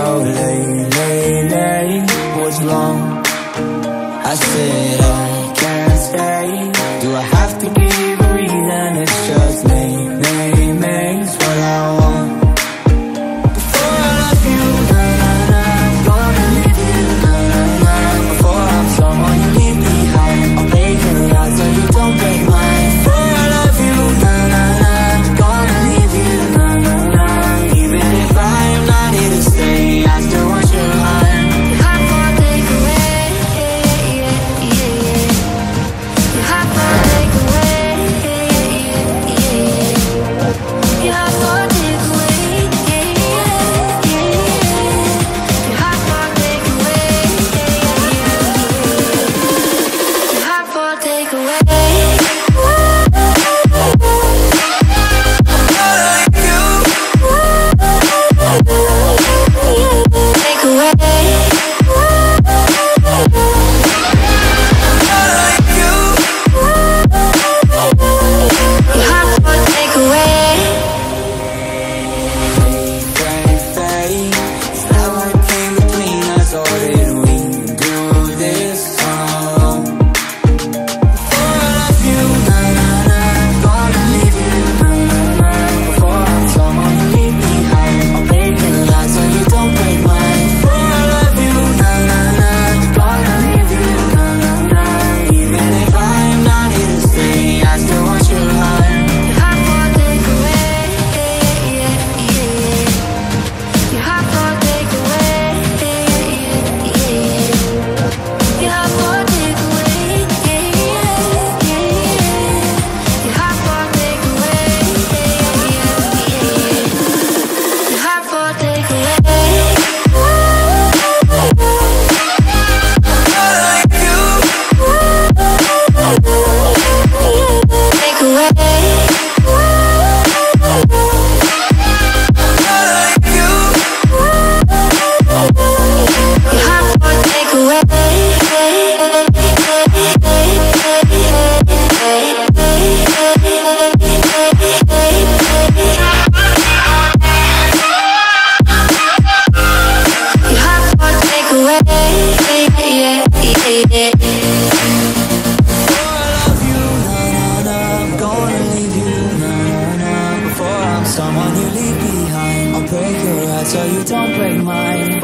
so late, what's wrong? I said I can't stay. Do I have to give a reason? It's just makes what I want. Before I love you, I'm gonna leave you, before I'm someone you leave behind, I'll break your heart so you don't break mine. Before I love you, I'm gonna leave you, even if I'm not here to stay, I still want your heart. Your heart for a takeaway, your heart for a takeaway, your heart for a takeaway, your heart for a takeaway, your heart for a takeaway. Someone you leave behind, I'll break your heart so you don't break mine.